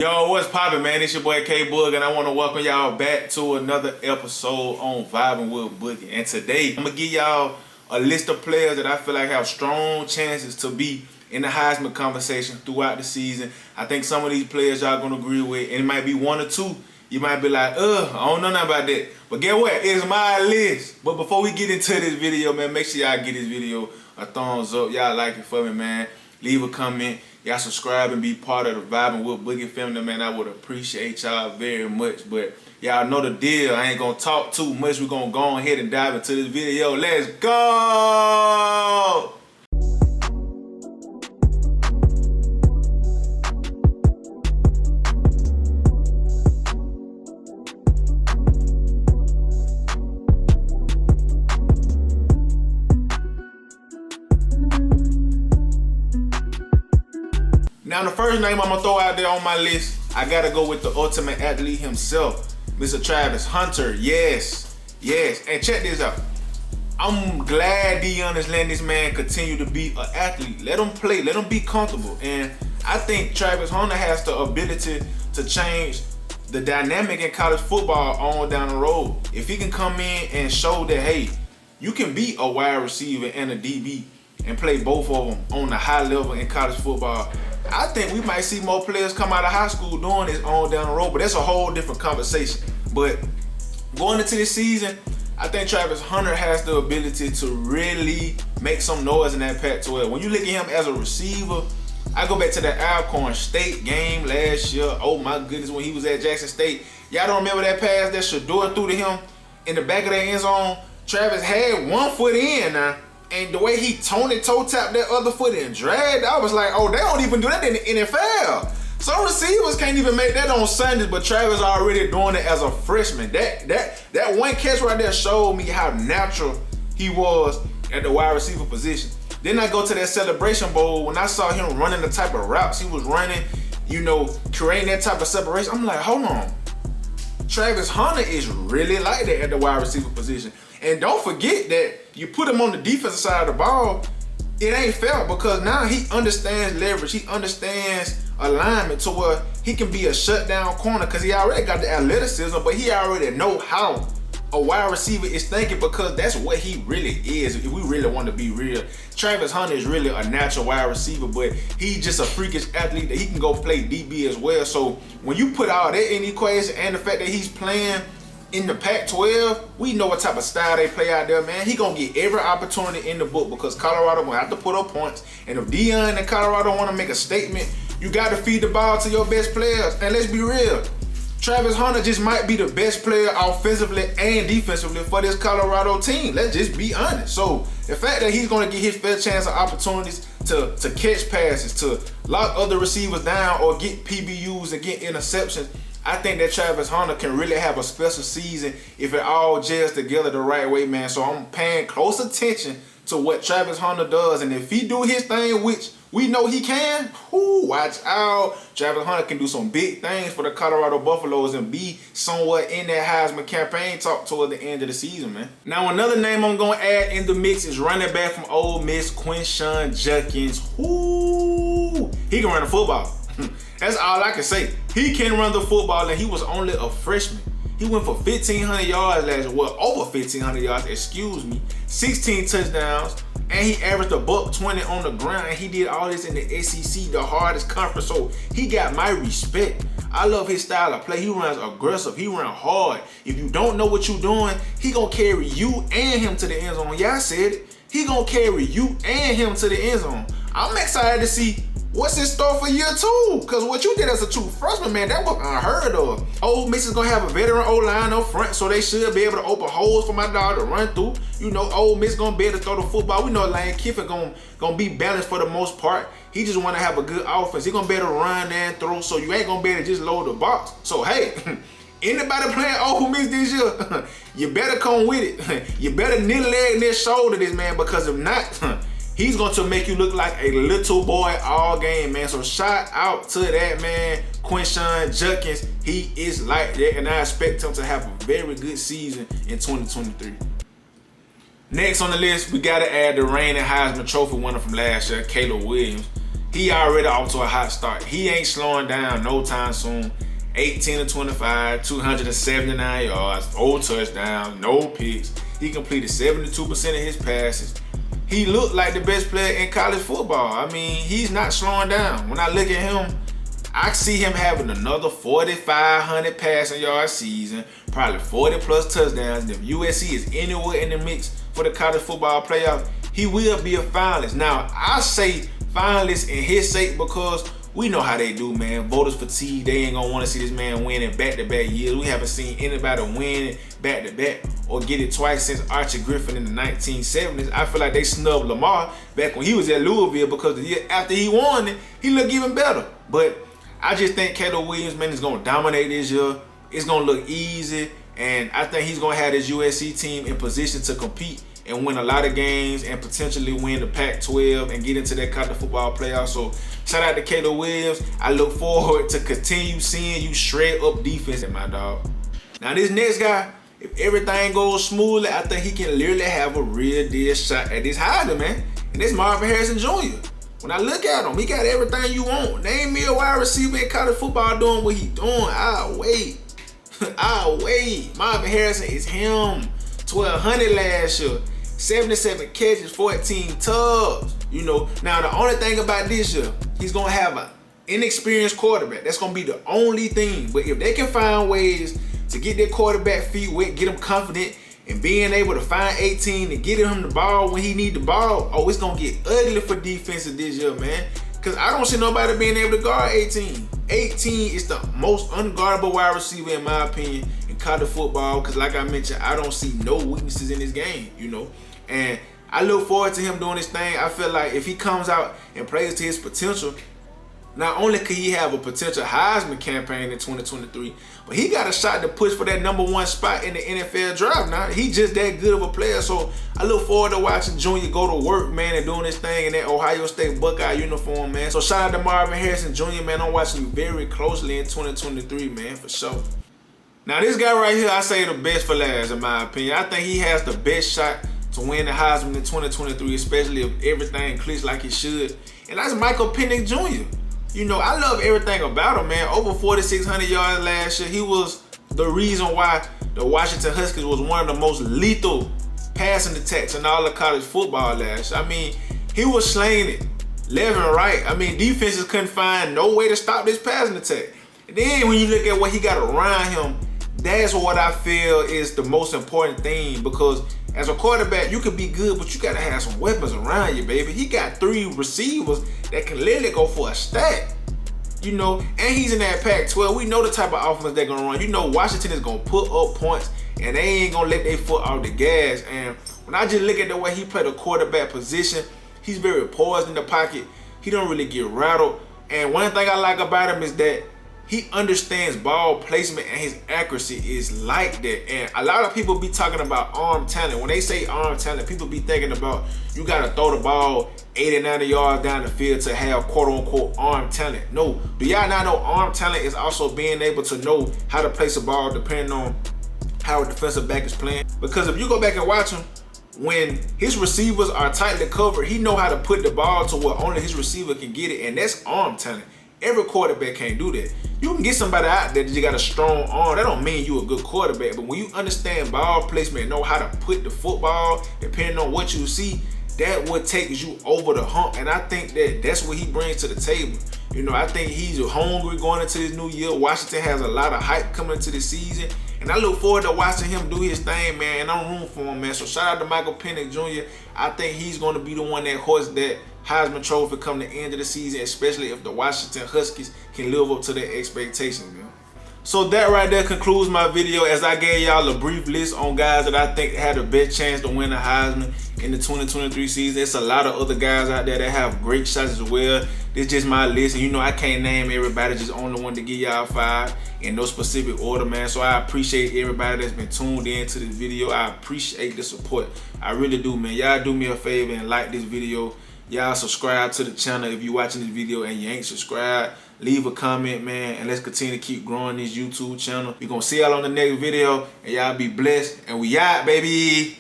Yo, what's poppin', man? It's your boy K-Boog, and I want to welcome y'all back to another episode on Vibing with Boogie. And today, I'm going to give y'all a list of players that I feel like have strong chances to be in the Heisman conversation throughout the season. I think some of these players y'all going to agree with, and it might be one or two. You might be like, I don't know nothing about that. But guess what? It's my list. But before we get into this video, man, make sure y'all give this video a thumbs up. Y'all like it for me, man. Leave a comment. Y'all subscribe and be part of the Vibing with Boogie family, man. I would appreciate y'all very much. But y'all know the deal. I ain't going to talk too much. We're going to go ahead and dive into this video. Let's go! Now, the first name I'm going to throw out there on my list, I got to go with the ultimate athlete himself, Mr. Travis Hunter. Yes. And check this out. I'm glad Deion is letting this man continue to be an athlete. Let him play. Let him be comfortable. And I think Travis Hunter has the ability to change the dynamic in college football on down the road. If he can come in and show that, hey, you can be a wide receiver and a DB and play both of them on a high level in college football, I think we might see more players come out of high school doing this on down the road, but that's a whole different conversation. But going into this season, I think Travis Hunter has the ability to really make some noise in that Pac-12. When you look at him as a receiver, I go back to that Alcorn State game last year. Oh my goodness, when he was at Jackson State. Y'all don't remember that pass that Shedeur threw to him in the back of the end zone? Travis had one foot in now. And the way he toe tapped that other foot and dragged, I was like, oh, they don't even do that in the NFL. Some receivers can't even make that on Sundays, but Travis already doing it as a freshman. That one catch right there showed me how natural he was at the wide receiver position. Then I go to that Celebration Bowl. When I saw him running the type of routes he was running, creating that type of separation, I'm like, hold on. Travis Hunter is really like that at the wide receiver position. And don't forget that you put him on the defensive side of the ball, it ain't fair because now he understands leverage. He understands alignment to where he can be a shutdown corner because he already got the athleticism, but he already know how a wide receiver is thinking because that's what he really is. If we really want to be real, Travis Hunter is really a natural wide receiver, but he's just a freakish athlete that he can go play DB as well. So when you put all that in the equation and the fact that he's playing in the Pac-12, we know what type of style they play out there, man. He gonna get every opportunity in the book because Colorado gonna have to put up points. And if Deion and Colorado wanna make a statement, you gotta feed the ball to your best players. And let's be real, Travis Hunter just might be the best player offensively and defensively for this Colorado team. Let's just be honest. So the fact that he's gonna get his fair chance of opportunities to catch passes, to lock other receivers down or get PBUs and get interceptions, I think that Travis Hunter can really have a special season if it all gels together the right way, man. So I'm paying close attention to what Travis Hunter does. And if he do his thing, which we know he can, watch out. Travis Hunter can do some big things for the Colorado Buffaloes and be somewhat in that Heisman campaign talk toward the end of the season, man. Now, another name I'm going to add in the mix is running back from Ole Miss, Quinshon Judkins. He can run the football. That's all I can say. He can run the football, and he was only a freshman. He went for 1,500 yards last year. Well, over 1,500 yards, 16 touchdowns, and he averaged $120 on the ground, and he did all this in the SEC, the hardest conference. So he got my respect. I love his style of play. He runs aggressive. He runs hard. If you don't know what you're doing, he gonna carry you and him to the end zone. Yeah, I said it. He gonna carry you and him to the end zone. I'm excited to see what's in store for year two? Because what you did as a true freshman, man, that was unheard of. Ole Miss is going to have a veteran O-line up front, so they should be able to open holes for my dog to run through. Ole Miss going to be able to throw the football. We know Lane Kiffin going to be balanced for the most part. He just want to have a good offense. He going to be able to run and throw, so you ain't going to be able to just load the box. So, hey, anybody playing Ole Miss this year, you better come with it. You better knit a leg and shoulder this, man, because if not, he's going to make you look like a little boy all game, man. So shout out to that, man. Quinshon Judkins, he is like that, and I expect him to have a very good season in 2023. Next on the list, we got to add the reigning Heisman Trophy winner from last year, Caleb Williams. he already off to a hot start. He ain't slowing down no time soon. 18 to 25, 279 yards, 4 touchdowns, no picks. He completed 72% of his passes. He looked like the best player in college football. I mean, he's not slowing down. When I look at him, I see him having another 4,500 passing yard season, probably 40 plus touchdowns. And if USC is anywhere in the mix for the college football playoff, he will be a finalist. Now, I say finalist in his sake because we know how they do, man. Voters fatigue. They ain't gonna want to see this man win in back-to-back years. We haven't seen anybody win back-to-back or get it twice since Archie Griffin in the 1970s. I feel like they snubbed Lamar back when he was at Louisville because the year after he won it, he looked even better. But I just think Caleb Williams, man, is gonna dominate this year. It's gonna look easy, and I think he's gonna have this USC team in position to compete and win a lot of games and potentially win the Pac-12 and get into that college football playoff. So shout out to Caleb Williams. I look forward to continue seeing you shred up defense, my dog. Now this next guy, if everything goes smoothly, I think he can literally have a real deal shot at this Heisman, man. And this Marvin Harrison Jr. When I look at him, he got everything you want. Name me a wide receiver in college football doing what he doing. I'll wait. I'll wait. Marvin Harrison is him. 1,200 last year. 77 catches, 14 tubs. You know, now the only thing about this year, he's gonna have an inexperienced quarterback. That's gonna be the only thing. But if they can find ways to get their quarterback feet wet, get him confident, and being able to find 18 and get him the ball when he need the ball, oh, it's gonna get ugly for defenses this year, man. Cause I don't see nobody being able to guard 18. 18 is the most unguardable wide receiver in my opinion in college football. Cause like I mentioned, I don't see no weaknesses in this game, you know. And I look forward to him doing this thing. I feel like if he comes out and plays to his potential, not only could he have a potential Heisman campaign in 2023, but he got a shot to push for that #1 spot in the NFL draft now. He just that good of a player. So I look forward to watching Junior go to work, man, and doing this thing in that Ohio State Buckeye uniform, man. So shout out to Marvin Harrison Jr., man. I'm watching you very closely in 2023, man, for sure. Now this guy right here, I say the best for last, in my opinion. I think he has the best shot to win the Heisman in 2023, especially if everything clicks like it should. And that's Michael Penix Jr. You know, I love everything about him, man. Over 4,600 yards last year. He was the reason why the Washington Huskies was one of the most lethal passing attacks in all of college football last year. I mean, he was slaying it left and right. I mean, defenses couldn't find no way to stop this passing attack. And then when you look at what he got around him, that's what I feel is the most important thing, because as a quarterback, you could be good, but you gotta have some weapons around you, baby. He got 3 receivers that can literally go for a stack, you know, and he's in that Pac-12. We know the type of offense they're gonna run. You know, Washington is gonna put up points, and they ain't gonna let their foot off the gas. And when I just look at the way he played the quarterback position, he's very poised in the pocket. He don't really get rattled. And one thing I like about him is that he understands ball placement, and his accuracy is like that. And a lot of people be talking about arm talent. When they say arm talent, people be thinking about you got to throw the ball 80, 90 yards down the field to have quote-unquote arm talent. No, do y'all not know arm talent is also being able to know how to place a ball depending on how a defensive back is playing? Because if you go back and watch him, when his receivers are tightly covered, he know how to put the ball to where only his receiver can get it, and that's arm talent. Every quarterback can't do that. You can get somebody out there that you got a strong arm. That don't mean you a good quarterback. But when you understand ball placement and know how to put the football, depending on what you see, that what takes you over the hump. And I think that that's what he brings to the table. You know, I think he's hungry going into this new year. Washington has a lot of hype coming into the season. And I look forward to watching him do his thing, man. And I'm rooting for him, man. So shout out to Michael Penix Jr. I think he's going to be the one that hoists that Heisman Trophy come the end of the season, especially if the Washington Huskies can live up to their expectations, man. So that right there concludes my video, as I gave y'all a brief list on guys that I think had the best chance to win the Heisman in the 2023 season. There's a lot of other guys out there that have great shots as well. This is just my list, and you know I can't name everybody, just only one to give y'all 5 in no specific order, man. So I appreciate everybody that's been tuned in to this video. I appreciate the support. I really do, man. Y'all do me a favor and like this video. Y'all subscribe to the channel if you're watching this video and you ain't subscribed. Leave a comment, man, and let's continue to keep growing this YouTube channel. We're gonna see y'all on the next video, and y'all be blessed. And we out, baby.